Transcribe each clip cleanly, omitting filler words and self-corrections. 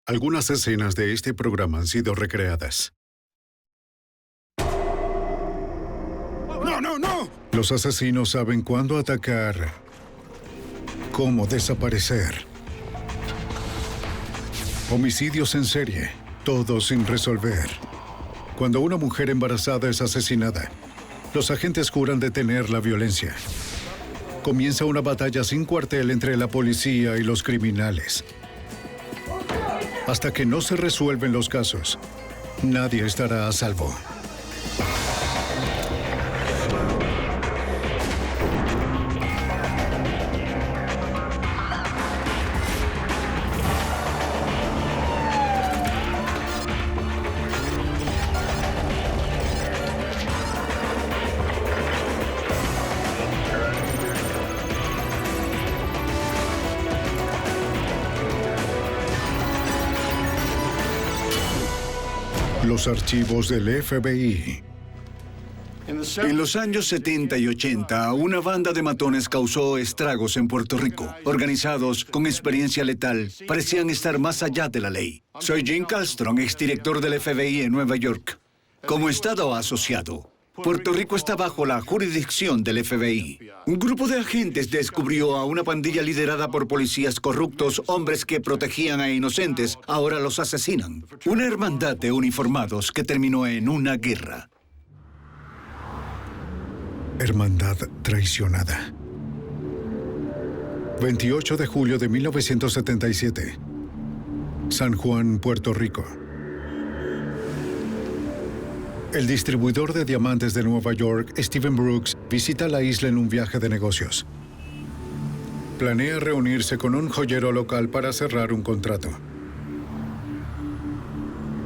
Algunas escenas de este programa han sido recreadas. ¡No, no, no! Los asesinos saben cuándo atacar, cómo desaparecer. Homicidios en serie, todos sin resolver. Cuando una mujer embarazada es asesinada, los agentes juran detener la violencia. Comienza una batalla sin cuartel entre la policía y los criminales. Hasta que no se resuelven los casos, nadie estará a salvo. Los archivos del FBI. En los años 70 y 80, una banda de matones causó estragos en Puerto Rico. Organizados, con experiencia letal, parecían estar más allá de la ley. Soy Jim Kallstrom, exdirector del FBI en Nueva York. Como estado asociado, Puerto Rico está bajo la jurisdicción del FBI. Un grupo de agentes descubrió a una pandilla liderada por policías corruptos, hombres que protegían a inocentes, ahora los asesinan. Una hermandad de uniformados que terminó en una guerra. Hermandad traicionada. 28 de julio de 1977. San Juan, Puerto Rico. El distribuidor de diamantes de Nueva York, Steven Brooks, visita la isla en un viaje de negocios. Planea reunirse con un joyero local para cerrar un contrato.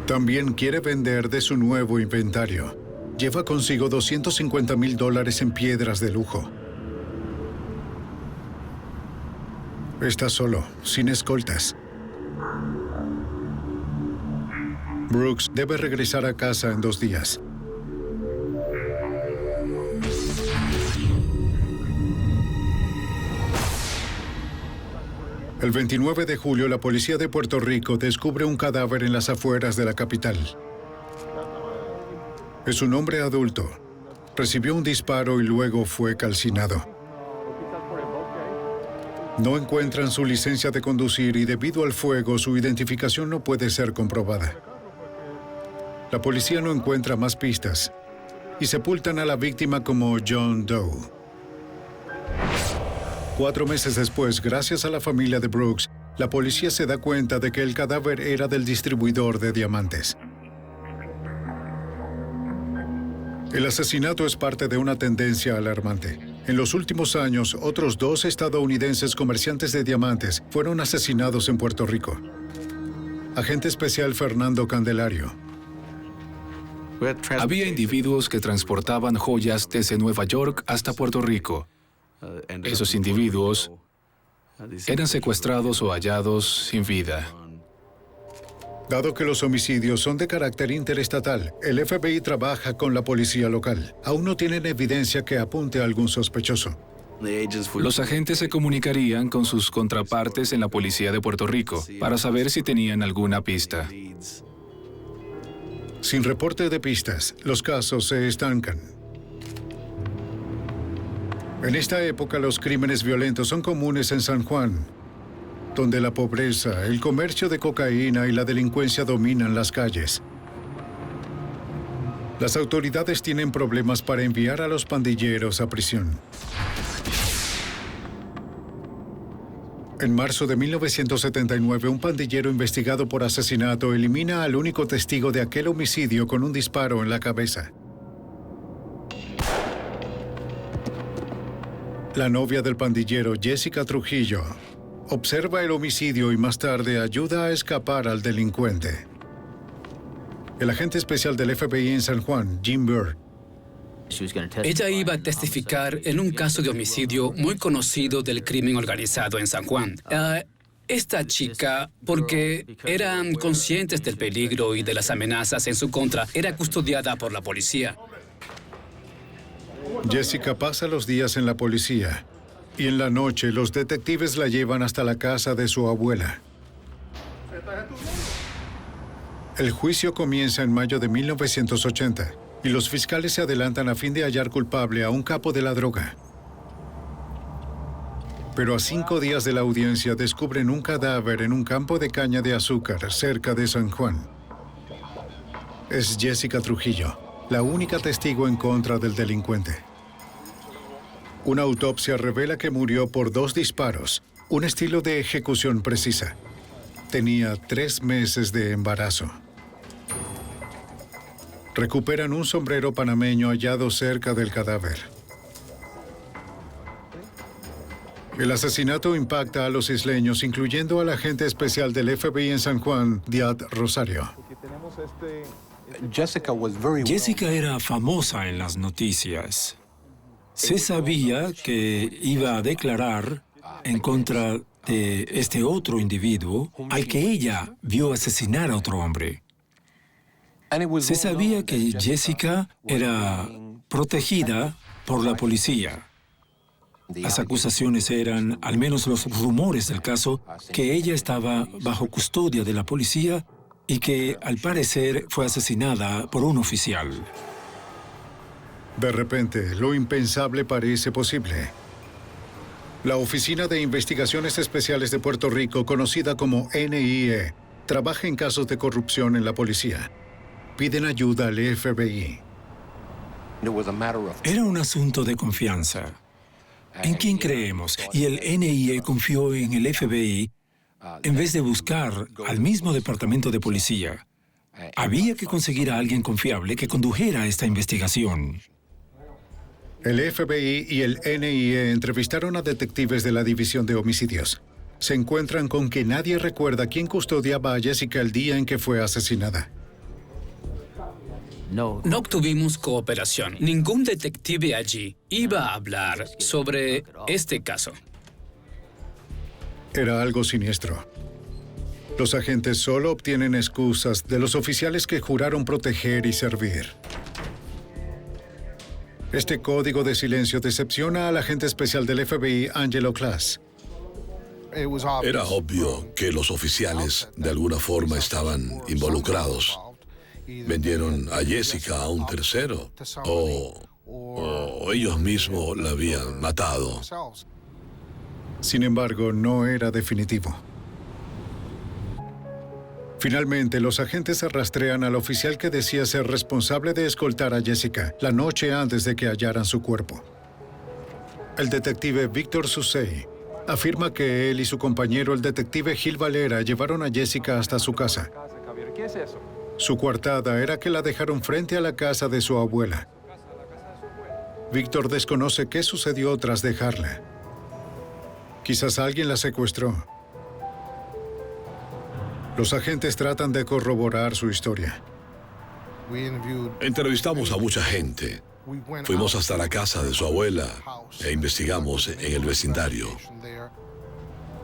También quiere vender de su nuevo inventario. Lleva consigo $250,000 en piedras de lujo. Está solo, sin escoltas. Brooks debe regresar a casa en 2 días. El 29 de julio, la policía de Puerto Rico descubre un cadáver en las afueras de la capital. Es un hombre adulto. Recibió un disparo y luego fue calcinado. No encuentran su licencia de conducir y debido al fuego, su identificación no puede ser comprobada. La policía no encuentra más pistas y sepultan a la víctima como John Doe. 4 meses después, gracias a la familia de Brooks, la policía se da cuenta de que el cadáver era del distribuidor de diamantes. El asesinato es parte de una tendencia alarmante. En los últimos años, otros 2 estadounidenses comerciantes de diamantes fueron asesinados en Puerto Rico. Agente especial Fernando Candelario. Había individuos que transportaban joyas desde Nueva York hasta Puerto Rico. Esos individuos eran secuestrados o hallados sin vida. Dado que los homicidios son de carácter interestatal, el FBI trabaja con la policía local. Aún no tienen evidencia que apunte a algún sospechoso. Los agentes se comunicarían con sus contrapartes en la policía de Puerto Rico para saber si tenían alguna pista. Sin reporte de pistas, los casos se estancan. En esta época, los crímenes violentos son comunes en San Juan, donde la pobreza, el comercio de cocaína y la delincuencia dominan las calles. Las autoridades tienen problemas para enviar a los pandilleros a prisión. En marzo de 1979, un pandillero investigado por asesinato elimina al único testigo de aquel homicidio con un disparo en la cabeza. La novia del pandillero, Jessica Trujillo, observa el homicidio y más tarde ayuda a escapar al delincuente. El agente especial del FBI en San Juan, Jim Byrd. Ella iba a testificar en un caso de homicidio muy conocido del crimen organizado en San Juan. Esta chica, porque eran conscientes del peligro y de las amenazas en su contra, era custodiada por la policía. Jessica pasa los días en la policía y en la noche los detectives la llevan hasta la casa de su abuela. El juicio comienza en mayo de 1980 y los fiscales se adelantan a fin de hallar culpable a un capo de la droga. Pero a 5 días de la audiencia descubren un cadáver en un campo de caña de azúcar cerca de San Juan. Es Jessica Trujillo, la única testigo en contra del delincuente. Una autopsia revela que murió por 2 disparos, un estilo de ejecución precisa. Tenía 3 meses de embarazo. Recuperan un sombrero panameño hallado cerca del cadáver. El asesinato impacta a los isleños, incluyendo al agente especial del FBI en San Juan, Diad Rosario. Jessica era famosa en las noticias. Se sabía que iba a declarar en contra de este otro individuo al que ella vio asesinar a otro hombre. Se sabía que Jessica era protegida por la policía. Las acusaciones eran, al menos los rumores del caso, que ella estaba bajo custodia de la policía y que, al parecer, fue asesinada por un oficial. De repente, lo impensable parece posible. La Oficina de Investigaciones Especiales de Puerto Rico, conocida como NIE, trabaja en casos de corrupción en la policía. Piden ayuda al FBI. Era un asunto de confianza. ¿En quién creemos? Y el NIE confió en el FBI en vez de buscar al mismo departamento de policía. Había que conseguir a alguien confiable que condujera esta investigación. El FBI y el NIE entrevistaron a detectives de la División de Homicidios. Se encuentran con que nadie recuerda quién custodiaba a Jessica el día en que fue asesinada. No obtuvimos cooperación. Ningún detective allí iba a hablar sobre este caso. Era algo siniestro. Los agentes solo obtienen excusas de los oficiales que juraron proteger y servir. Este código de silencio decepciona al agente especial del FBI, Angelo Class. Era obvio que los oficiales de alguna forma estaban involucrados. Vendieron a Jessica a un tercero o ellos mismos la habían matado. Sin embargo, no era definitivo. Finalmente, los agentes rastrean al oficial que decía ser responsable de escoltar a Jessica la noche antes de que hallaran su cuerpo. El detective Víctor Susey afirma que él y su compañero, el detective Gil Valera, llevaron a Jessica hasta su casa. Su coartada era que la dejaron frente a la casa de su abuela. Víctor desconoce qué sucedió tras dejarla. Quizás alguien la secuestró. Los agentes tratan de corroborar su historia. Entrevistamos a mucha gente. Fuimos hasta la casa de su abuela e investigamos en el vecindario.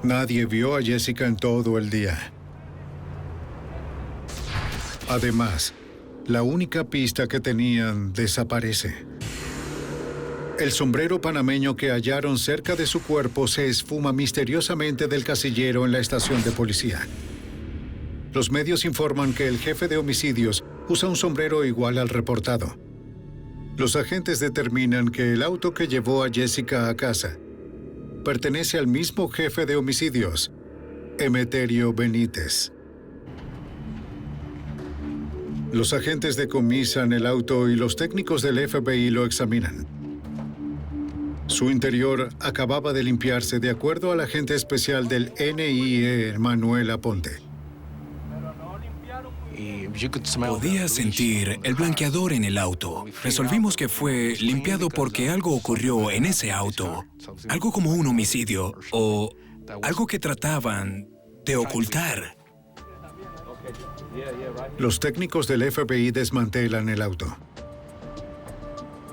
Nadie vio a Jessica en todo el día. Además, la única pista que tenían desaparece. El sombrero panameño que hallaron cerca de su cuerpo se esfuma misteriosamente del casillero en la estación de policía. Los medios informan que el jefe de homicidios usa un sombrero igual al reportado. Los agentes determinan que el auto que llevó a Jessica a casa pertenece al mismo jefe de homicidios, Emeterio Benítez. Los agentes decomisan el auto y los técnicos del FBI lo examinan. Su interior acababa de limpiarse, de acuerdo al agente especial del NIE, Manuel Aponte. Podía sentir el blanqueador en el auto. Resolvimos que fue limpiado porque algo ocurrió en ese auto. Algo como un homicidio o algo que trataban de ocultar. Los técnicos del FBI desmantelan el auto.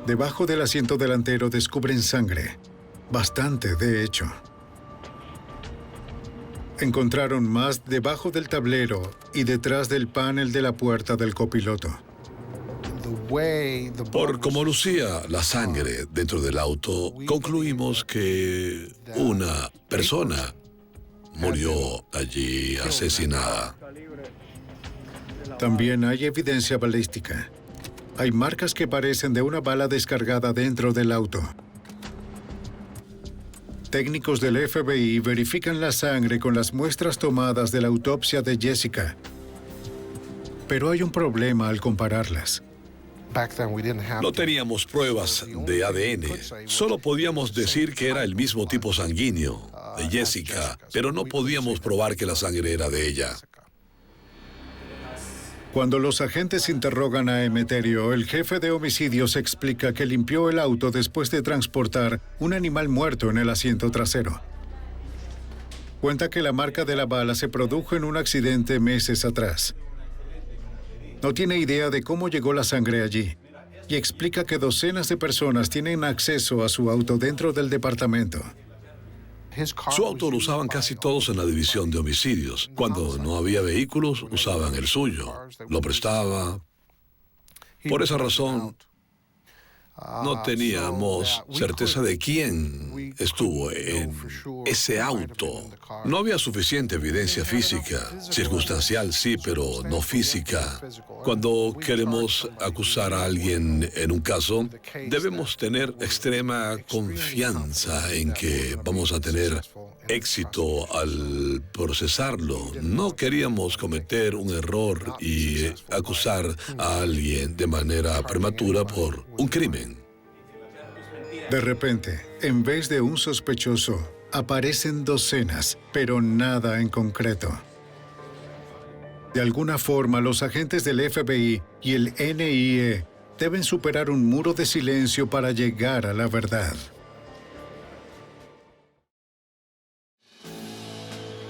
Debajo del asiento delantero descubren sangre. Bastante, de hecho. Encontraron más debajo del tablero y detrás del panel de la puerta del copiloto. Por cómo lucía la sangre dentro del auto, concluimos que una persona murió allí asesinada. También hay evidencia balística. Hay marcas que parecen de una bala descargada dentro del auto. Técnicos del FBI verifican la sangre con las muestras tomadas de la autopsia de Jessica. Pero hay un problema al compararlas. No teníamos pruebas de ADN. Solo podíamos decir que era el mismo tipo sanguíneo de Jessica, pero no podíamos probar que la sangre era de ella. Cuando los agentes interrogan a Emeterio, el jefe de homicidios explica que limpió el auto después de transportar un animal muerto en el asiento trasero. Cuenta que la marca de la bala se produjo en un accidente meses atrás. No tiene idea de cómo llegó la sangre allí y explica que docenas de personas tienen acceso a su auto dentro del departamento. Su auto lo usaban casi todos en la división de homicidios. Cuando no había vehículos, usaban el suyo. Lo prestaba. Por esa razón, no teníamos certeza de quién estuvo en ese auto. No había suficiente evidencia física. Circunstancial sí, pero no física. Cuando queremos acusar a alguien en un caso, debemos tener extrema confianza en que vamos a tener éxito al procesarlo. No queríamos cometer un error y acusar a alguien de manera prematura por un crimen. De repente, en vez de un sospechoso, aparecen docenas, pero nada en concreto. De alguna forma, los agentes del FBI y el NIE deben superar un muro de silencio para llegar a la verdad.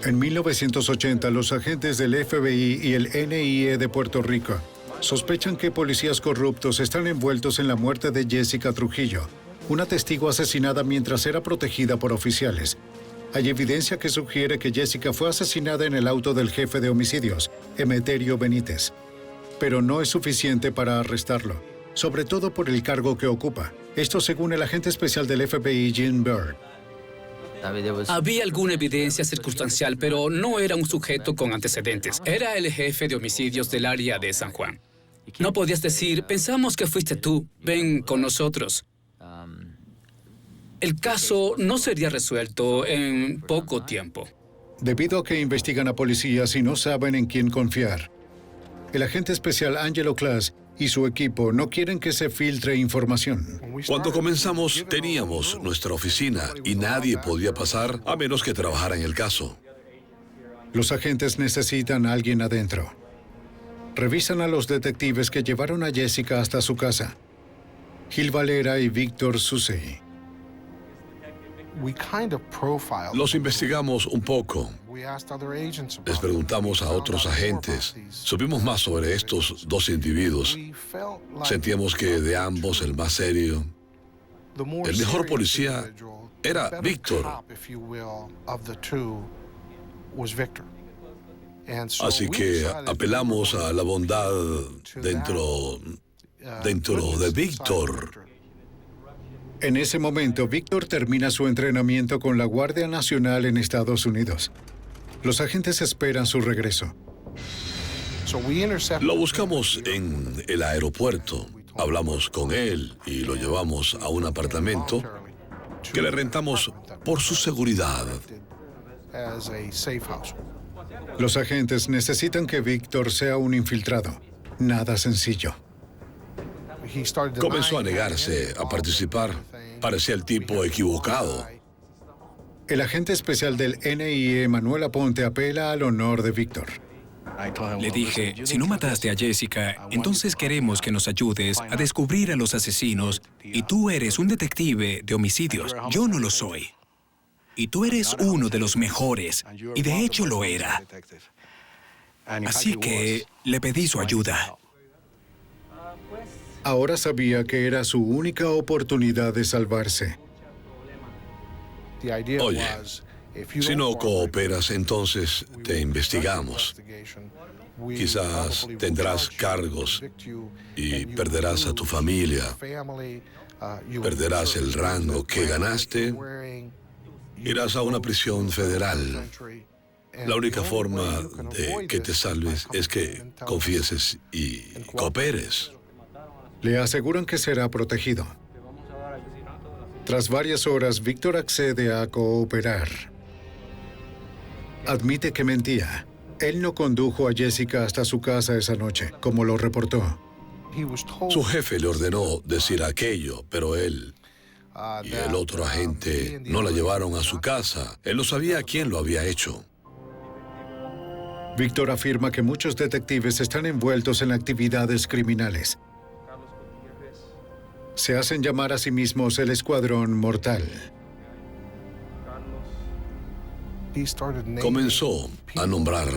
En 1980, los agentes del FBI y el NIE de Puerto Rico sospechan que policías corruptos están envueltos en la muerte de Jessica Trujillo, una testigo asesinada mientras era protegida por oficiales. Hay evidencia que sugiere que Jessica fue asesinada en el auto del jefe de homicidios, Emeterio Benítez. Pero no es suficiente para arrestarlo, sobre todo por el cargo que ocupa. Esto según el agente especial del FBI, Jim Byrd. Había alguna evidencia circunstancial, pero no era un sujeto con antecedentes. Era el jefe de homicidios del área de San Juan. No podías decir, pensamos que fuiste tú, ven con nosotros. El caso no sería resuelto en poco tiempo. Debido a que investigan a policías y no saben en quién confiar, el agente especial Angelo Class y su equipo no quieren que se filtre información. Cuando comenzamos, teníamos nuestra oficina y nadie podía pasar a menos que trabajara en el caso. Los agentes necesitan a alguien adentro. Revisan a los detectives que llevaron a Jessica hasta su casa, Gil Valera y Víctor Susey. Los investigamos un poco. Les preguntamos a otros agentes. Supimos más sobre estos dos individuos. Sentíamos que de ambos el más serio, el mejor policía, era Víctor. Así que apelamos a la bondad dentro de Víctor. En ese momento, Víctor termina su entrenamiento con la Guardia Nacional en Estados Unidos. Los agentes esperan su regreso. Lo buscamos en el aeropuerto. Hablamos con él y lo llevamos a un apartamento que le rentamos por su seguridad. Los agentes necesitan que Víctor sea un infiltrado. Nada sencillo. Comenzó a negarse a participar. Parecía el tipo equivocado. El agente especial del NIE, Manuel Aponte, apela al honor de Víctor. Le dije, si no mataste a Jessica, entonces queremos que nos ayudes a descubrir a los asesinos y tú eres un detective de homicidios. Yo no lo soy. Y tú eres uno de los mejores, y de hecho lo era. Así que le pedí su ayuda. Ahora sabía que era su única oportunidad de salvarse. Oye, si no cooperas, entonces te investigamos. Quizás tendrás cargos y perderás a tu familia. Perderás el rango que ganaste. Irás a una prisión federal. La única forma de que te salves es que confieses y cooperes. Le aseguran que será protegido. Tras varias horas, Víctor accede a cooperar. Admite que mentía. Él no condujo a Jessica hasta su casa esa noche, como lo reportó. Su jefe le ordenó decir aquello, pero él y el otro agente no la llevaron a su casa. Él no sabía quién lo había hecho. Víctor afirma que muchos detectives están envueltos en actividades criminales. Se hacen llamar a sí mismos el Escuadrón Mortal. Comenzó a nombrar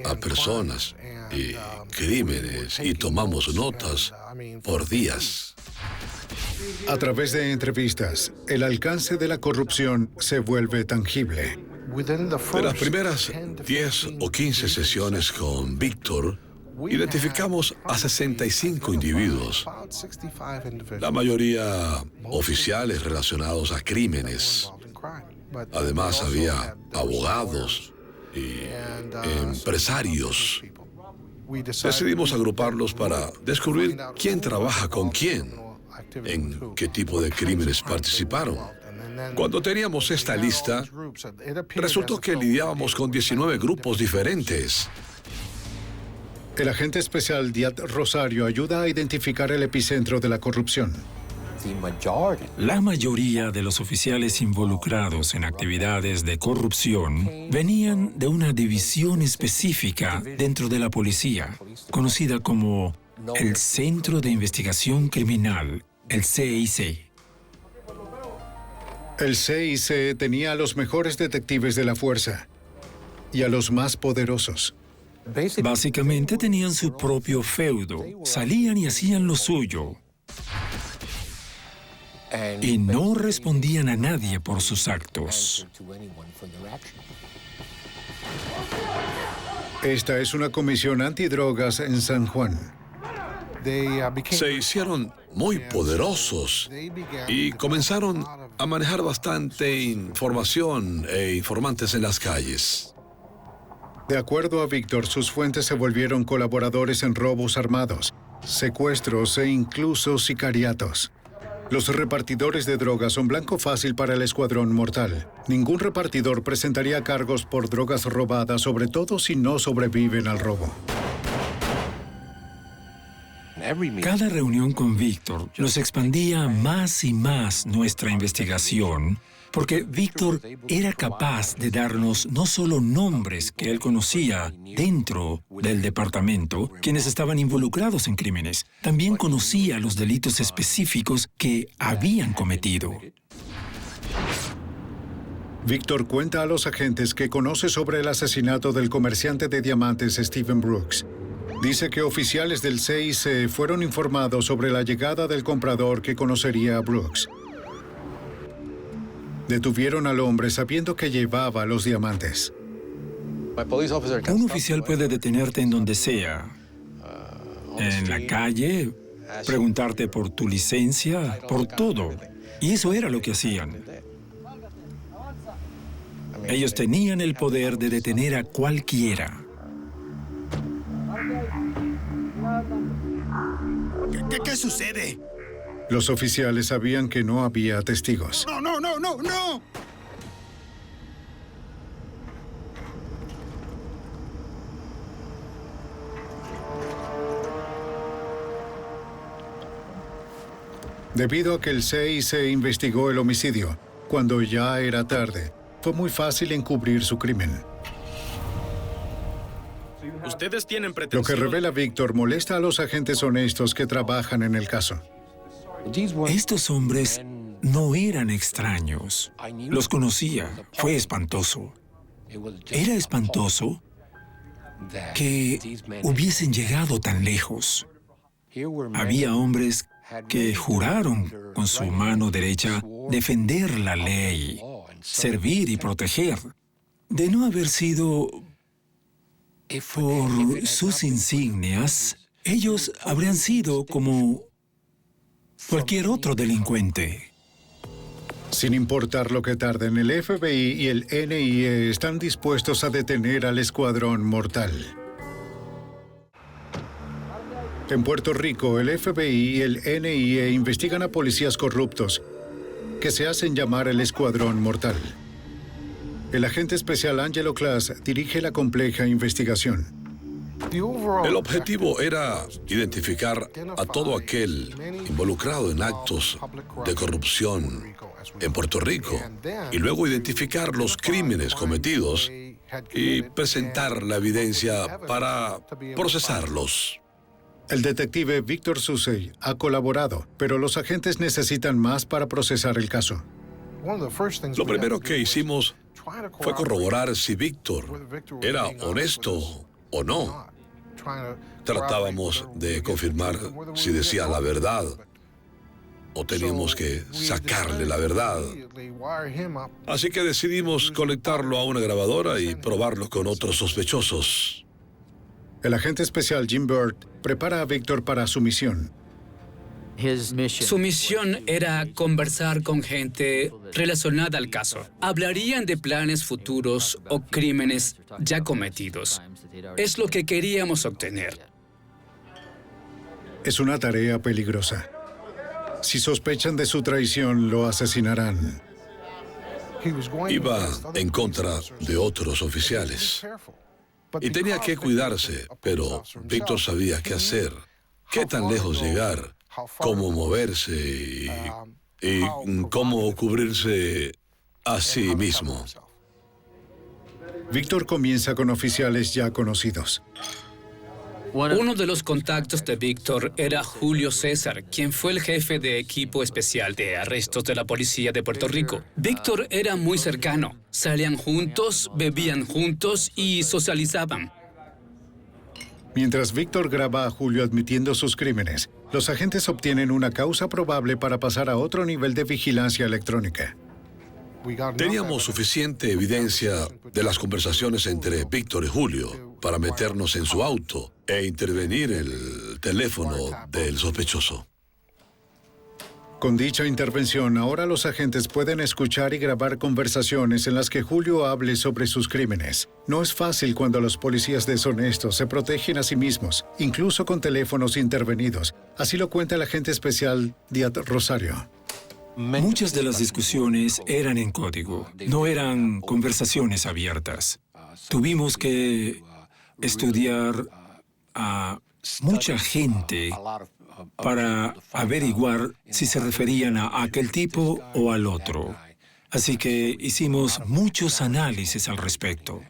a personas y crímenes y tomamos notas por días. A través de entrevistas, el alcance de la corrupción se vuelve tangible. De las primeras 10 o 15 sesiones con Víctor, identificamos a 65 individuos, la mayoría oficiales relacionados a crímenes. Además, había abogados y empresarios. Decidimos agruparlos para descubrir quién trabaja con quién, en qué tipo de crímenes participaron. Cuando teníamos esta lista, resultó que lidiábamos con 19 grupos diferentes. El agente especial Diat Rosario ayuda a identificar el epicentro de la corrupción. La mayoría de los oficiales involucrados en actividades de corrupción venían de una división específica dentro de la policía, conocida como el Centro de Investigación Criminal, el CIC. El CIC tenía a los mejores detectives de la fuerza y a los más poderosos. Básicamente tenían su propio feudo, salían y hacían lo suyo. Y no respondían a nadie por sus actos. Esta es una comisión antidrogas en San Juan. Se hicieron muy poderosos y comenzaron a manejar bastante información e informantes en las calles. De acuerdo a Víctor, sus fuentes se volvieron colaboradores en robos armados, secuestros e incluso sicariatos. Los repartidores de drogas son blanco fácil para el Escuadrón Mortal. Ningún repartidor presentaría cargos por drogas robadas, sobre todo si no sobreviven al robo. Cada reunión con Víctor nos expandía más y más nuestra investigación, porque Víctor era capaz de darnos no solo nombres que él conocía dentro del departamento, quienes estaban involucrados en crímenes, también conocía los delitos específicos que habían cometido. Víctor cuenta a los agentes que conoce sobre el asesinato del comerciante de diamantes Steven Brooks. Dice que oficiales del CIC fueron informados sobre la llegada del comprador que conocería a Brooks. Detuvieron al hombre sabiendo que llevaba los diamantes. Un oficial puede detenerte en donde sea. En la calle, preguntarte por tu licencia, por todo. Y eso era lo que hacían. Ellos tenían el poder de detener a cualquiera. ¿Qué sucede? Los oficiales sabían que no había testigos. ¡No! Debido a que el CIC investigó el homicidio, cuando ya era tarde, fue muy fácil encubrir su crimen. Ustedes tienen Lo pretensiones. que revela Víctor molesta a los agentes honestos que trabajan en el caso. Estos hombres no eran extraños. Los conocía. Fue espantoso. Era espantoso que hubiesen llegado tan lejos. Había hombres que juraron con su mano derecha defender la ley, servir y proteger. De no haber sido por sus insignias, ellos habrían sido como cualquier otro delincuente. Sin importar lo que tarden, el FBI y el NIE están dispuestos a detener al escuadrón mortal. En Puerto Rico, el FBI y el NIE investigan a policías corruptos que se hacen llamar el escuadrón mortal. El agente especial Angelo Class dirige la compleja investigación. El objetivo era identificar a todo aquel involucrado en actos de corrupción en Puerto Rico y luego identificar los crímenes cometidos y presentar la evidencia para procesarlos. El detective Víctor Susey ha colaborado, pero los agentes necesitan más para procesar el caso. Lo primero que hicimos fue corroborar si Víctor era honesto o no. Tratábamos de confirmar si decía la verdad o teníamos que sacarle la verdad. Así que decidimos conectarlo a una grabadora y probarlo con otros sospechosos. El agente especial Jim Bird prepara a Víctor para su misión. Su misión era conversar con gente relacionada al caso. Hablarían de planes futuros o crímenes ya cometidos. Es lo que queríamos obtener. Es una tarea peligrosa. Si sospechan de su traición, lo asesinarán. Iba en contra de otros oficiales y tenía que cuidarse, pero Víctor sabía qué hacer, qué tan lejos llegar, cómo moverse y cómo cubrirse a sí mismo. Víctor comienza con oficiales ya conocidos. Uno de los contactos de Víctor era Julio César, quien fue el jefe de equipo especial de arrestos de la policía de Puerto Rico. Víctor era muy cercano. Salían juntos, bebían juntos y socializaban. Mientras Víctor graba a Julio admitiendo sus crímenes, los agentes obtienen una causa probable para pasar a otro nivel de vigilancia electrónica. Teníamos suficiente evidencia de las conversaciones entre Víctor y Julio para meternos en su auto e intervenir el teléfono del sospechoso. Con dicha intervención, ahora los agentes pueden escuchar y grabar conversaciones en las que Julio hable sobre sus crímenes. No es fácil cuando los policías deshonestos se protegen a sí mismos, incluso con teléfonos intervenidos. Así lo cuenta el agente especial Díaz Rosario. Muchas de las discusiones eran en código, no eran conversaciones abiertas. Tuvimos que estudiar a mucha gente para averiguar si se referían a aquel tipo o al otro. Así que hicimos muchos análisis al respecto.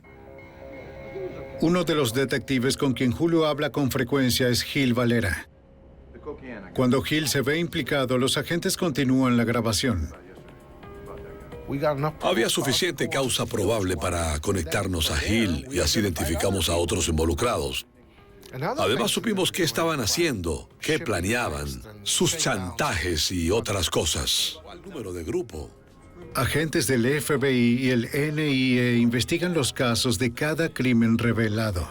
Uno de los detectives con quien Julio habla con frecuencia es Gil Valera. Cuando Gil se ve implicado, los agentes continúan la grabación. Había suficiente causa probable para conectarnos a Gil y así identificamos a otros involucrados. Además, supimos qué estaban haciendo, qué planeaban, sus chantajes y otras cosas. El número de grupo. Agentes del FBI y el NIE investigan los casos de cada crimen revelado.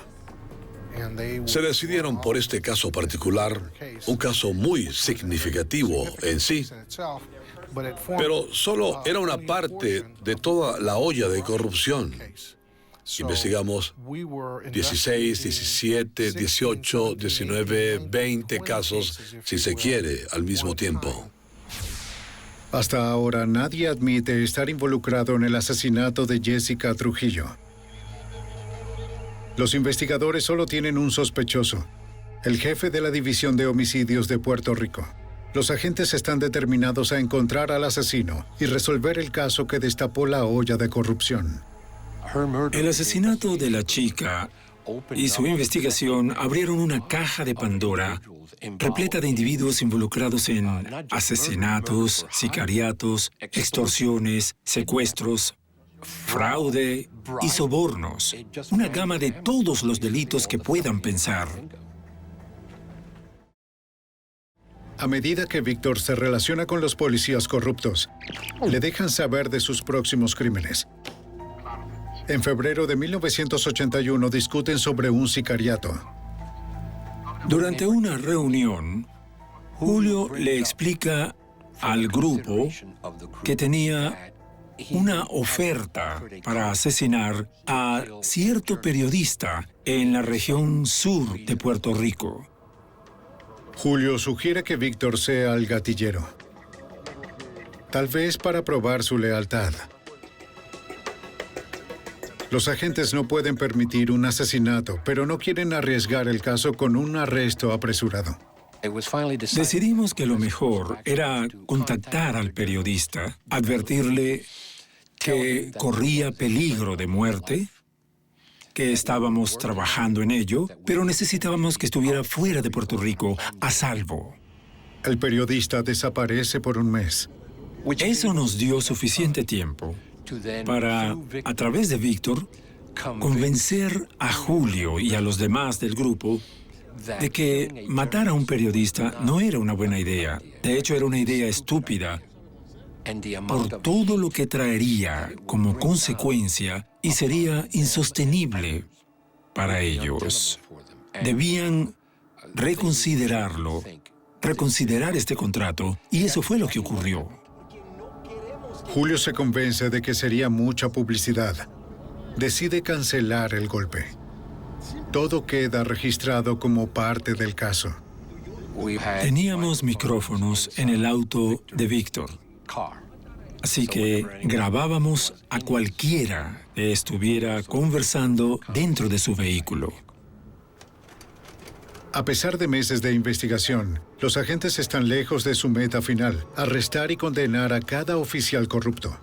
Se decidieron por este caso particular, un caso muy significativo en sí, pero solo era una parte de toda la olla de corrupción. Investigamos 16, 17, 18, 19, 20 casos, si se quiere, al mismo tiempo. Hasta ahora, nadie admite estar involucrado en el asesinato de Jessica Trujillo. Los investigadores solo tienen un sospechoso, el jefe de la División de Homicidios de Puerto Rico. Los agentes están determinados a encontrar al asesino y resolver el caso que destapó la olla de corrupción. El asesinato de la chica y su investigación abrieron una caja de Pandora repleta de individuos involucrados en asesinatos, sicariatos, extorsiones, secuestros, fraude y sobornos. Una gama de todos los delitos que puedan pensar. A medida que Víctor se relaciona con los policías corruptos, le dejan saber de sus próximos crímenes. En febrero de 1981 discuten sobre un sicariato. Durante una reunión, Julio le explica al grupo que tenía una oferta para asesinar a cierto periodista en la región sur de Puerto Rico. Julio sugiere que Víctor sea el gatillero. Tal vez para probar su lealtad. Los agentes no pueden permitir un asesinato, pero no quieren arriesgar el caso con un arresto apresurado. Decidimos que lo mejor era contactar al periodista, advertirle que corría peligro de muerte, que estábamos trabajando en ello, pero necesitábamos que estuviera fuera de Puerto Rico, a salvo. El periodista desaparece por un mes. Eso nos dio suficiente tiempo para, a través de Víctor, convencer a Julio y a los demás del grupo de que matar a un periodista no era una buena idea. De hecho, era una idea estúpida por todo lo que traería como consecuencia y sería insostenible para ellos. Debían reconsiderarlo, reconsiderar este contrato, y eso fue lo que ocurrió. Julio se convence de que sería mucha publicidad. Decide cancelar el golpe. Todo queda registrado como parte del caso. Teníamos micrófonos en el auto de Víctor. Así que grabábamos a cualquiera que estuviera conversando dentro de su vehículo. A pesar de meses de investigación, los agentes están lejos de su meta final, arrestar y condenar a cada oficial corrupto.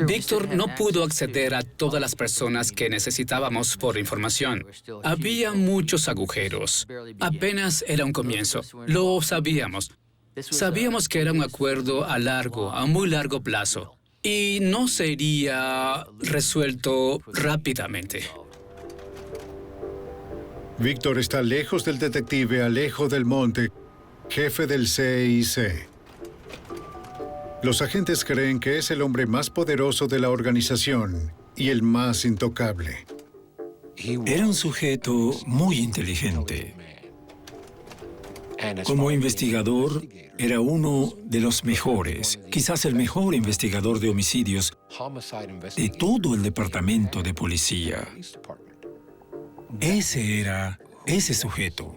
Víctor no pudo acceder a todas las personas que necesitábamos por información. Había muchos agujeros. Apenas era un comienzo. Lo sabíamos. Sabíamos que era un acuerdo a muy largo plazo, y no sería resuelto rápidamente. Víctor está lejos del detective Alejo del Monte, jefe del CIC. Los agentes creen que es el hombre más poderoso de la organización y el más intocable. Era un sujeto muy inteligente. Como investigador, era uno de los mejores, quizás el mejor investigador de homicidios de todo el departamento de policía. Ese era ese sujeto.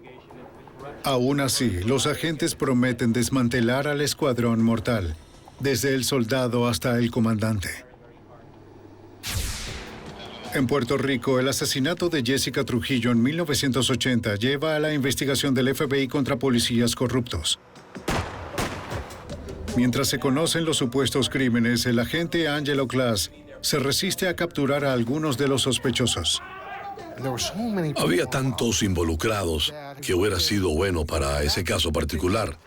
Aún así, los agentes prometen desmantelar al escuadrón mortal, desde el soldado hasta el comandante. En Puerto Rico, el asesinato de Jessica Trujillo en 1980 lleva a la investigación del FBI contra policías corruptos. Mientras se conocen los supuestos crímenes, el agente Angelo Glass se resiste a capturar a algunos de los sospechosos. Había tantos involucrados que hubiera sido bueno para ese caso particular.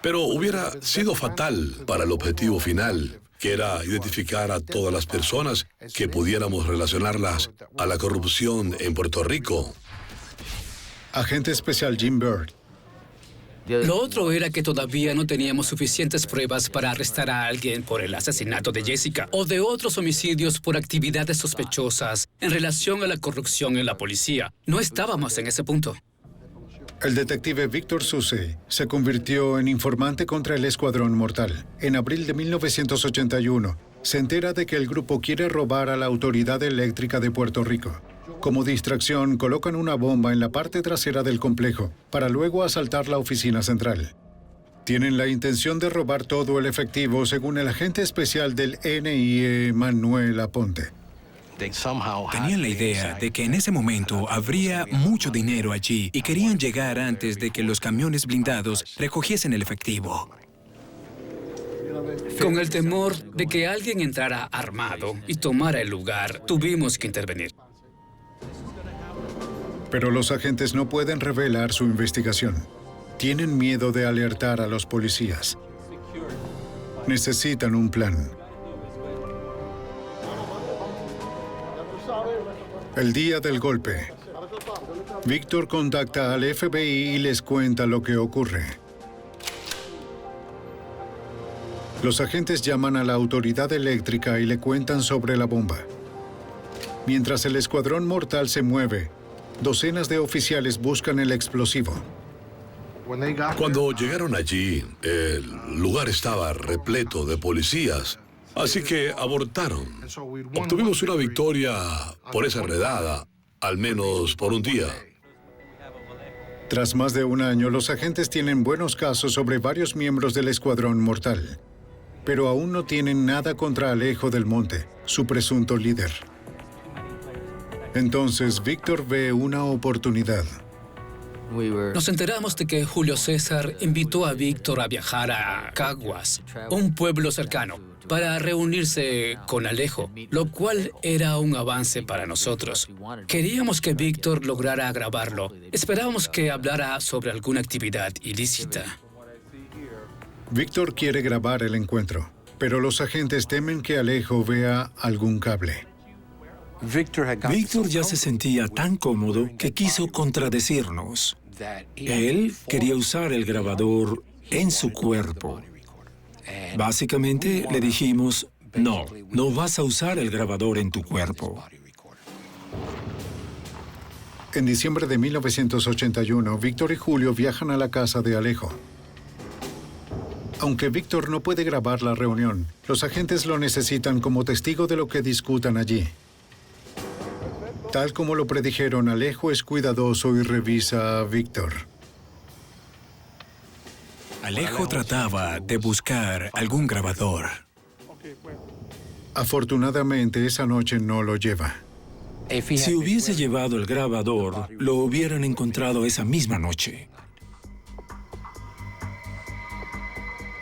Pero hubiera sido fatal para el objetivo final, que era identificar a todas las personas que pudiéramos relacionarlas a la corrupción en Puerto Rico. Agente especial Jim Byrd. Lo otro era que todavía no teníamos suficientes pruebas para arrestar a alguien por el asesinato de Jessica o de otros homicidios por actividades sospechosas en relación a la corrupción en la policía. No estábamos en ese punto. El detective Víctor Sucey se convirtió en informante contra el Escuadrón Mortal. En abril de 1981, se entera de que el grupo quiere robar a la Autoridad Eléctrica de Puerto Rico. Como distracción, colocan una bomba en la parte trasera del complejo para luego asaltar la oficina central. Tienen la intención de robar todo el efectivo, según el agente especial del NIE, Manuel Aponte. Tenían la idea de que en ese momento habría mucho dinero allí y querían llegar antes de que los camiones blindados recogiesen el efectivo. Con el temor de que alguien entrara armado y tomara el lugar, tuvimos que intervenir. Pero los agentes no pueden revelar su investigación. Tienen miedo de alertar a los policías. Necesitan un plan. El día del golpe, Víctor contacta al FBI y les cuenta lo que ocurre. Los agentes llaman a la autoridad eléctrica y le cuentan sobre la bomba. Mientras el escuadrón mortal se mueve, docenas de oficiales buscan el explosivo. Cuando llegaron allí, el lugar estaba repleto de policías, así que abortaron. Obtuvimos una victoria por esa redada, al menos por un día. Tras más de un año, los agentes tienen buenos casos sobre varios miembros del Escuadrón Mortal, pero aún no tienen nada contra Alejo del Monte, su presunto líder. Entonces, Víctor ve una oportunidad. Nos enteramos de que Julio César invitó a Víctor a viajar a Caguas, un pueblo cercano, para reunirse con Alejo, lo cual era un avance para nosotros. Queríamos que Víctor lograra grabarlo. Esperábamos que hablara sobre alguna actividad ilícita. Víctor quiere grabar el encuentro, pero los agentes temen que Alejo vea algún cable. Víctor ya se sentía tan cómodo que quiso contradecirnos. Él quería usar el grabador en su cuerpo. Básicamente le dijimos, no vas a usar el grabador en tu cuerpo. En diciembre de 1981, Víctor y Julio viajan a la casa de Alejo. Aunque Víctor no puede grabar la reunión, los agentes lo necesitan como testigo de lo que discutan allí. Tal como lo predijeron, Alejo es cuidadoso y revisa a Víctor. Alejo trataba de buscar algún grabador. Afortunadamente, esa noche no lo lleva. Si hubiese llevado el grabador, lo hubieran encontrado esa misma noche.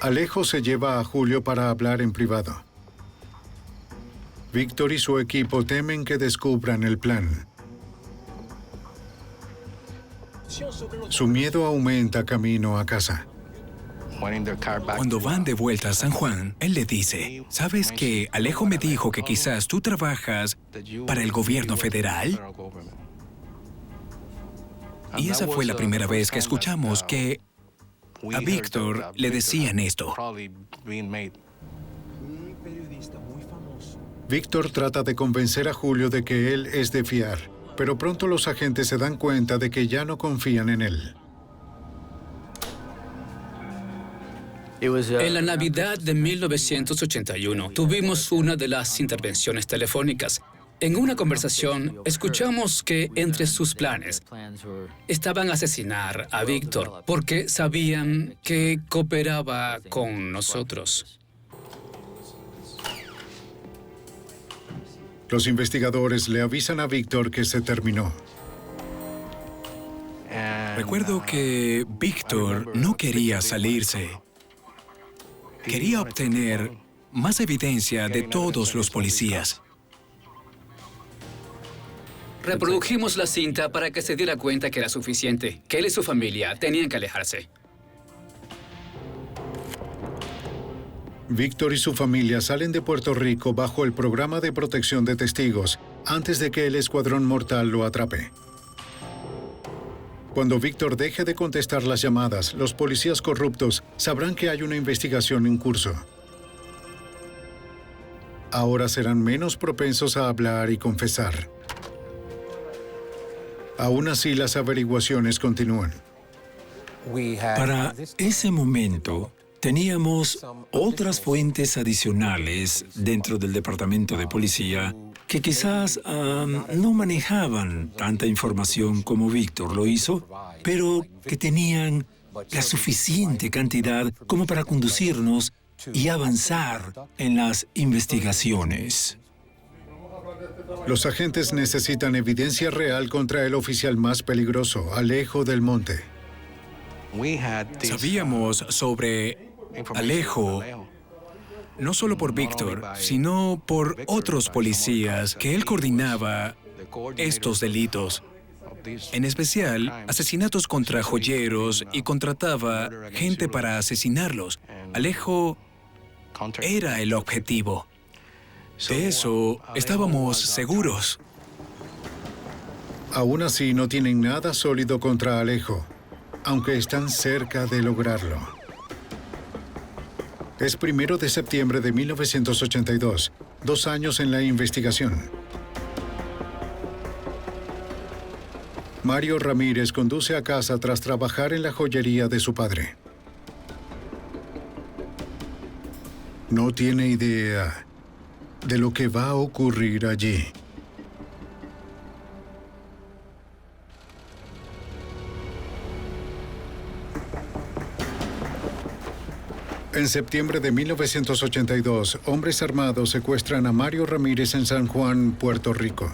Alejo se lleva a Julio para hablar en privado. Víctor y su equipo temen que descubran el plan. Su miedo aumenta camino a casa. Cuando van de vuelta a San Juan, él le dice, ¿sabes que Alejo me dijo que quizás tú trabajas para el gobierno federal? Y esa fue la primera vez que escuchamos que a Víctor le decían esto. Víctor trata de convencer a Julio de que él es de fiar, pero pronto los agentes se dan cuenta de que ya no confían en él. En la Navidad de 1981, tuvimos una de las intervenciones telefónicas. En una conversación, escuchamos que entre sus planes estaban asesinar a Víctor porque sabían que cooperaba con nosotros. Los investigadores le avisan a Víctor que se terminó. Recuerdo que Víctor no quería salirse. Quería obtener más evidencia de todos los policías. Reprodujimos la cinta para que se diera cuenta que era suficiente, que él y su familia tenían que alejarse. Víctor y su familia salen de Puerto Rico bajo el programa de protección de testigos antes de que el Escuadrón Mortal lo atrape. Cuando Víctor deje de contestar las llamadas, los policías corruptos sabrán que hay una investigación en curso. Ahora serán menos propensos a hablar y confesar. Aún así, las averiguaciones continúan. Para ese momento, teníamos otras fuentes adicionales dentro del departamento de policía que quizás no manejaban tanta información como Víctor lo hizo, pero que tenían la suficiente cantidad como para conducirnos y avanzar en las investigaciones. Los agentes necesitan evidencia real contra el oficial más peligroso, Alejo del Monte. Sabíamos sobre Alejo, no solo por Víctor, sino por otros policías que él coordinaba estos delitos. En especial, asesinatos contra joyeros y contrataba gente para asesinarlos. Alejo era el objetivo. De eso estábamos seguros. Aún así, no tienen nada sólido contra Alejo, aunque están cerca de lograrlo. Es 1 de septiembre de 1982, 2 años en la investigación. Mario Ramírez conduce a casa tras trabajar en la joyería de su padre. No tiene idea de lo que va a ocurrir allí. En septiembre de 1982, hombres armados secuestran a Mario Ramírez en San Juan, Puerto Rico.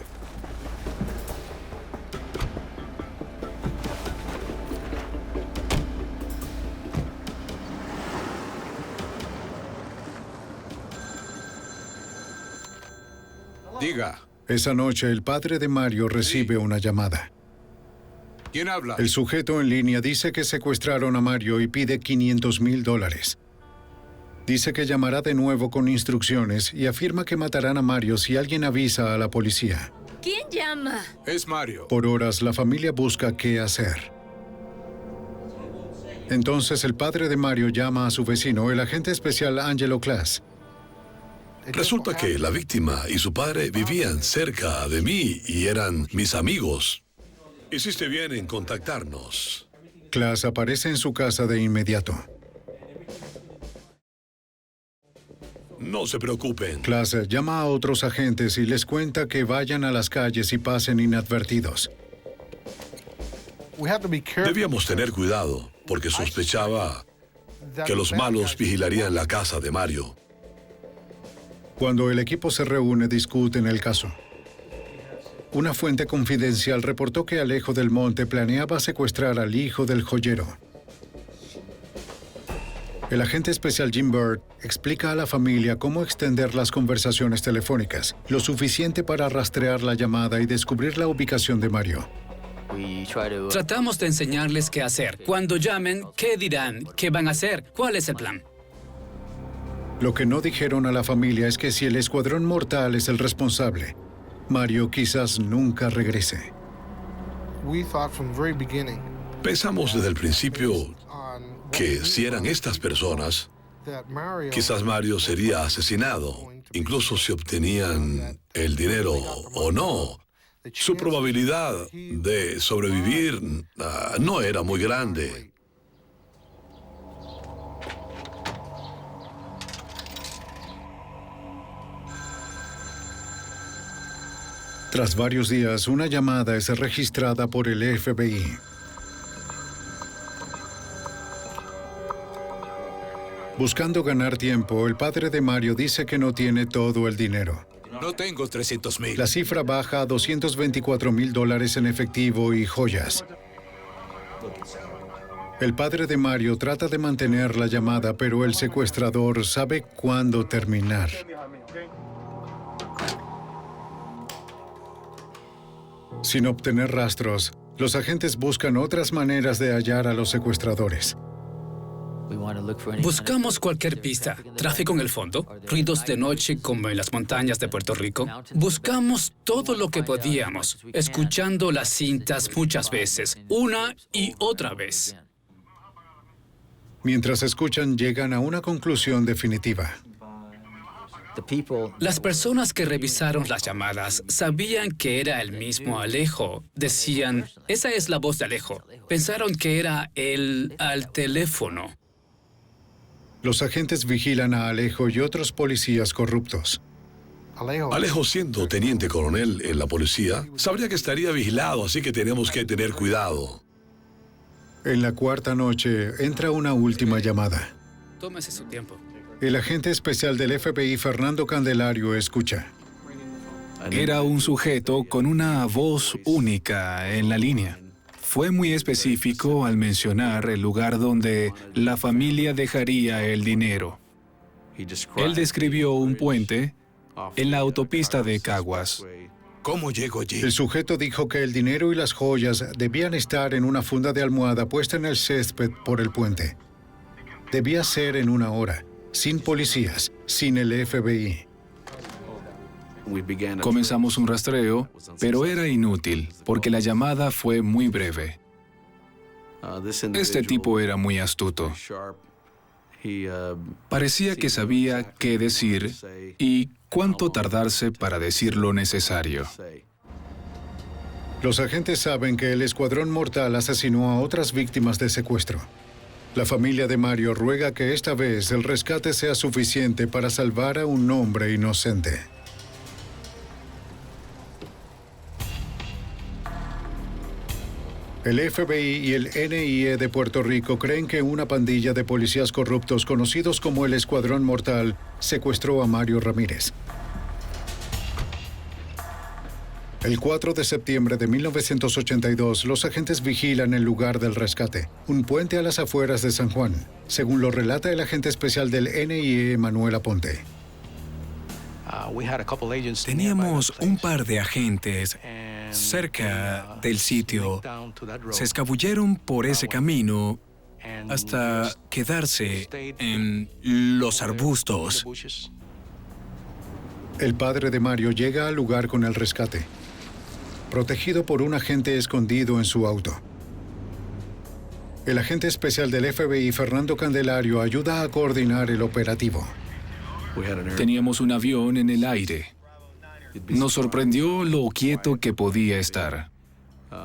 Diga. Esa noche, el padre de Mario recibe una llamada. ¿Quién habla? El sujeto en línea dice que secuestraron a Mario y pide $500,000. Dice que llamará de nuevo con instrucciones y afirma que matarán a Mario si alguien avisa a la policía. ¿Quién llama? Es Mario. Por horas, la familia busca qué hacer. Entonces, el padre de Mario llama a su vecino, el agente especial Angelo Class. Resulta que la víctima y su padre vivían cerca de mí y eran mis amigos. Hiciste bien en contactarnos. Class aparece en su casa de inmediato. No se preocupen. Class llama a otros agentes y les cuenta que vayan a las calles y pasen inadvertidos. Debíamos tener cuidado, porque sospechaba que los malos vigilarían la casa de Mario. Cuando el equipo se reúne, discuten el caso. Una fuente confidencial reportó que Alejo del Monte planeaba secuestrar al hijo del joyero. El agente especial Jim Bird explica a la familia cómo extender las conversaciones telefónicas, lo suficiente para rastrear la llamada y descubrir la ubicación de Mario. Tratamos de enseñarles qué hacer. Cuando llamen, ¿qué dirán? ¿Qué van a hacer? ¿Cuál es el plan? Lo que no dijeron a la familia es que si el escuadrón mortal es el responsable, Mario quizás nunca regrese. Pensamos desde el principio que si eran estas personas, quizás Mario sería asesinado, incluso si obtenían el dinero o no. Su probabilidad de sobrevivir no era muy grande. Tras varios días, una llamada es registrada por el FBI. Buscando ganar tiempo, el padre de Mario dice que no tiene todo el dinero. No tengo 300,000. La cifra baja a $224,000 en efectivo y joyas. El padre de Mario trata de mantener la llamada, pero el secuestrador sabe cuándo terminar. Sin obtener rastros, los agentes buscan otras maneras de hallar a los secuestradores. Buscamos cualquier pista. Tráfico en el fondo, ruidos de noche como en las montañas de Puerto Rico. Buscamos todo lo que podíamos, escuchando las cintas muchas veces, una y otra vez. Mientras escuchan, llegan a una conclusión definitiva. Las personas que revisaron las llamadas sabían que era el mismo Alejo. Decían, esa es la voz de Alejo. Pensaron que era él al teléfono. Los agentes vigilan a Alejo y otros policías corruptos. Alejo, siendo teniente coronel en la policía, sabría que estaría vigilado, así que tenemos que tener cuidado. En la cuarta noche, entra una última llamada. Tómese su tiempo. El agente especial del FBI, Fernando Candelario, escucha. Era un sujeto con una voz única en la línea. Fue muy específico al mencionar el lugar donde la familia dejaría el dinero. Él describió un puente en la autopista de Caguas. ¿Cómo llego allí? El sujeto dijo que el dinero y las joyas debían estar en una funda de almohada puesta en el césped por el puente. Debía ser en una hora, sin policías, sin el FBI. Comenzamos un rastreo, pero era inútil, porque la llamada fue muy breve. Este tipo era muy astuto. Parecía que sabía qué decir y cuánto tardarse para decir lo necesario. Los agentes saben que el escuadrón mortal asesinó a otras víctimas de secuestro. La familia de Mario ruega que esta vez el rescate sea suficiente para salvar a un hombre inocente. El FBI y el NIE de Puerto Rico creen que una pandilla de policías corruptos conocidos como el Escuadrón Mortal secuestró a Mario Ramírez. El 4 de septiembre de 1982, los agentes vigilan el lugar del rescate, un puente a las afueras de San Juan, según lo relata el agente especial del NIE, Manuel Aponte. Teníamos un par de agentes cerca del sitio. Se escabulleron por ese camino hasta quedarse en los arbustos. El padre de Mario llega al lugar con el rescate, protegido por un agente escondido en su auto. El agente especial del FBI, Fernando Candelario, ayuda a coordinar el operativo. Teníamos un avión en el aire. Nos sorprendió lo quieto que podía estar.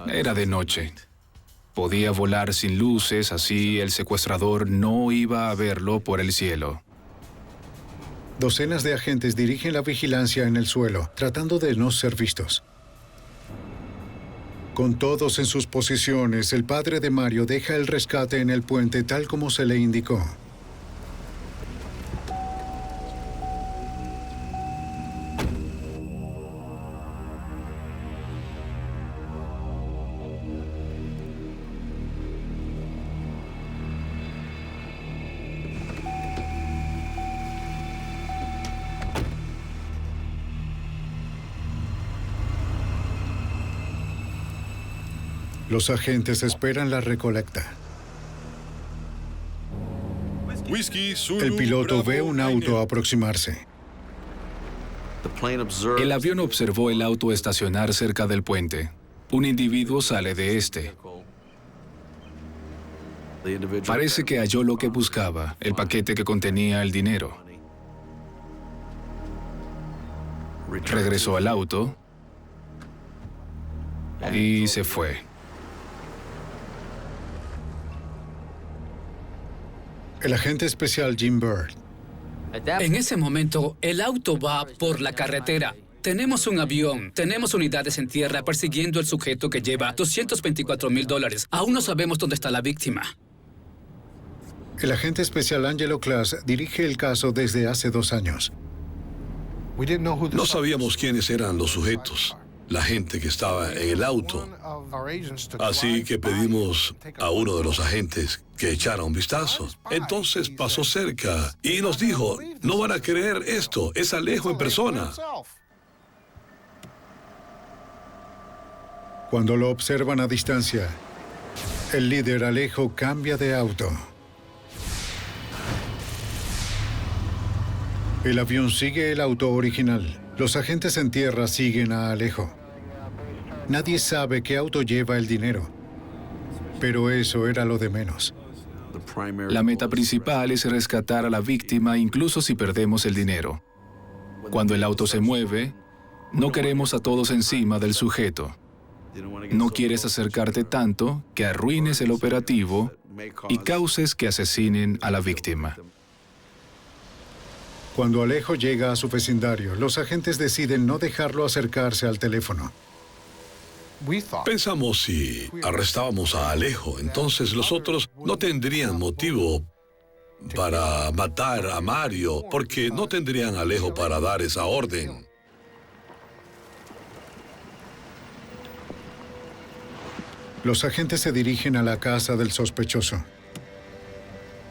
Era de noche. Podía volar sin luces, así el secuestrador no iba a verlo por el cielo. Docenas de agentes dirigen la vigilancia en el suelo, tratando de no ser vistos. Con todos en sus posiciones, el padre de Mario deja el rescate en el puente tal como se le indicó. Los agentes esperan la recolecta. El piloto ve un auto aproximarse. El avión observó el auto estacionar cerca del puente. Un individuo sale de este. Parece que halló lo que buscaba, el paquete que contenía el dinero. Regresó al auto y se fue. El agente especial Jim Bird. En ese momento, el auto va por la carretera. Tenemos un avión, tenemos unidades en tierra persiguiendo al sujeto que lleva $224,000. Aún no sabemos dónde está la víctima. El agente especial Angelo Class dirige el caso desde hace 2 años. No sabíamos quiénes eran los sujetos, la gente que estaba en el auto. Así que pedimos a uno de los agentes que echara un vistazo. Entonces pasó cerca y nos dijo, no van a creer esto, es Alejo en persona. Cuando lo observan a distancia, el líder Alejo cambia de auto. El avión sigue el auto original. Los agentes en tierra siguen a Alejo. Nadie sabe qué auto lleva el dinero, pero eso era lo de menos. La meta principal es rescatar a la víctima incluso si perdemos el dinero. Cuando el auto se mueve, no queremos a todos encima del sujeto. No quieres acercarte tanto que arruines el operativo y causes que asesinen a la víctima. Cuando Alejo llega a su vecindario, los agentes deciden no dejarlo acercarse al teléfono. Pensamos si arrestábamos a Alejo, entonces los otros no tendrían motivo para matar a Mario, porque no tendrían a Alejo para dar esa orden. Los agentes se dirigen a la casa del sospechoso.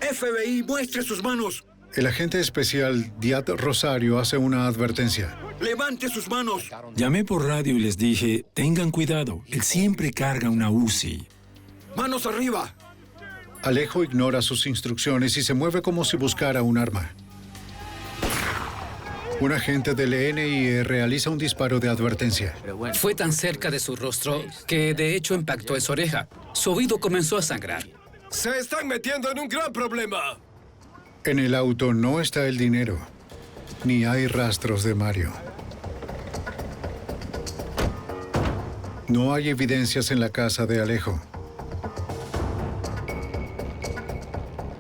FBI, muestre sus manos. El agente especial Diat Rosario hace una advertencia. ¡Levante sus manos! Llamé por radio y les dije, tengan cuidado, él siempre carga una Uzi. ¡Manos arriba! Alejo ignora sus instrucciones y se mueve como si buscara un arma. Un agente del NIE realiza un disparo de advertencia. Fue tan cerca de su rostro que de hecho impactó en su oreja. Su oído comenzó a sangrar. ¡Se están metiendo en un gran problema! En el auto no está el dinero, ni hay rastros de Mario. No hay evidencias en la casa de Alejo.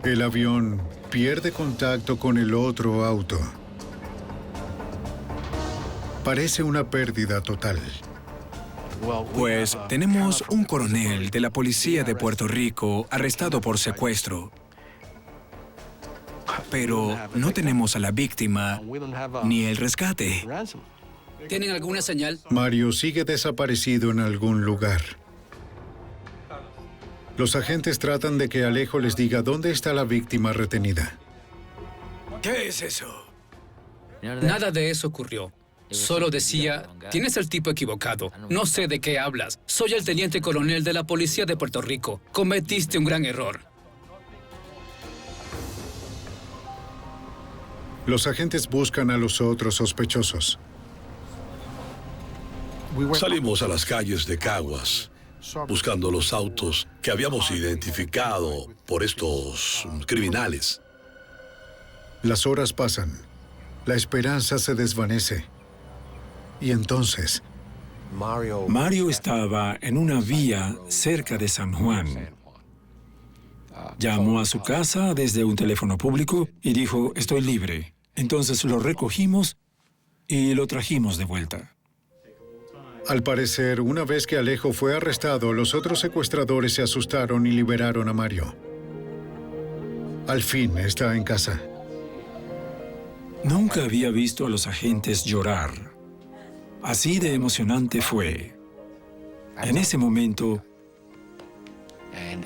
El avión pierde contacto con el otro auto. Parece una pérdida total. Pues tenemos un coronel de la policía de Puerto Rico arrestado por secuestro. Pero no tenemos a la víctima ni el rescate. ¿Tienen alguna señal? Mario sigue desaparecido en algún lugar. Los agentes tratan de que Alejo les diga dónde está la víctima retenida. ¿Qué es eso? Nada de eso ocurrió. Solo decía, tienes el tipo equivocado. No sé de qué hablas. Soy el teniente coronel de la policía de Puerto Rico. Cometiste un gran error. Los agentes buscan a los otros sospechosos. Salimos a las calles de Caguas, buscando los autos que habíamos identificado por estos criminales. Las horas pasan. La esperanza se desvanece. Y entonces, Mario estaba en una vía cerca de San Juan. Llamó a su casa desde un teléfono público y dijo, estoy libre. Entonces lo recogimos y lo trajimos de vuelta. al parecer, una vez que Alejo fue arrestado, los otros secuestradores se asustaron y liberaron a Mario. Al fin está en casa. Nunca había visto a los agentes llorar. Así de emocionante fue. En ese momento,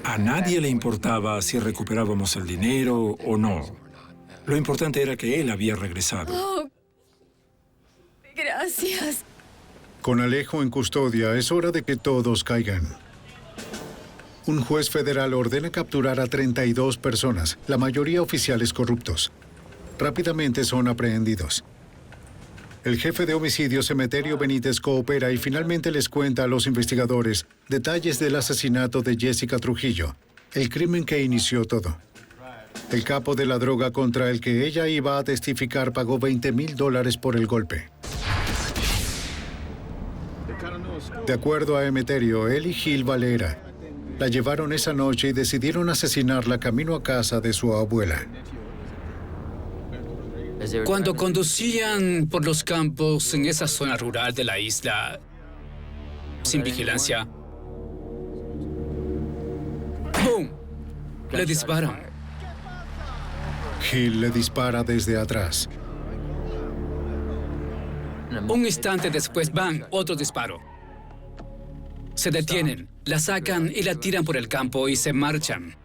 a nadie le importaba si recuperábamos el dinero o no. Lo importante era que él había regresado. Oh, gracias. Con Alejo en custodia, es hora de que todos caigan. Un juez federal ordena capturar a 32 personas, la mayoría oficiales corruptos. Rápidamente son aprehendidos. El jefe de homicidios, Emeterio Benítez, coopera y finalmente les cuenta a los investigadores detalles del asesinato de Jessica Trujillo, el crimen que inició todo. El capo de la droga contra el que ella iba a testificar pagó $20,000 por el golpe. De acuerdo a Emeterio, él y Gil Valera la llevaron esa noche y decidieron asesinarla camino a casa de su abuela. Cuando conducían por los campos en esa zona rural de la isla, sin vigilancia, ¡pum!, le disparan. Gil le dispara desde atrás. Un instante después, ¡bang!, otro disparo. Se detienen, la sacan y la tiran por el campo y se marchan.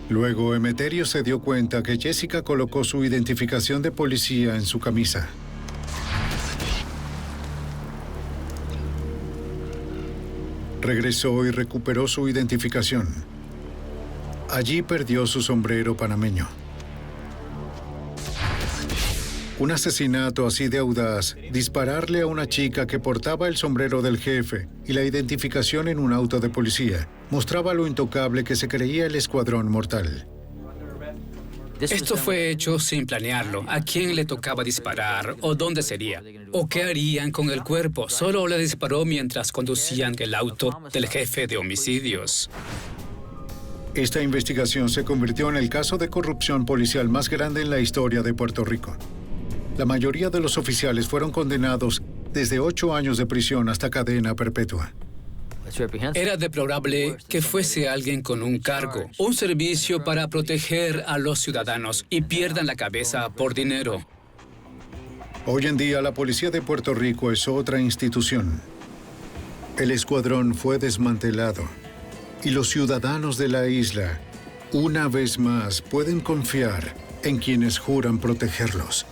Luego, Emeterio se dio cuenta que Jessica colocó su identificación de policía en su camisa. Regresó y recuperó su identificación. Allí perdió su sombrero panameño. Un asesinato así de audaz, dispararle a una chica que portaba el sombrero del jefe y la identificación en un auto de policía, mostraba lo intocable que se creía el escuadrón mortal. Esto fue hecho sin planearlo. ¿A quién le tocaba disparar? ¿O dónde sería? ¿O qué harían con el cuerpo? Solo le disparó mientras conducían el auto del jefe de homicidios. Esta investigación se convirtió en el caso de corrupción policial más grande en la historia de Puerto Rico. La mayoría de los oficiales fueron condenados desde 8 años de prisión hasta cadena perpetua. Era deplorable que fuese alguien con un cargo, un servicio para proteger a los ciudadanos y pierdan la cabeza por dinero. Hoy en día, la policía de Puerto Rico es otra institución. El escuadrón fue desmantelado y los ciudadanos de la isla, una vez más, pueden confiar en quienes juran protegerlos.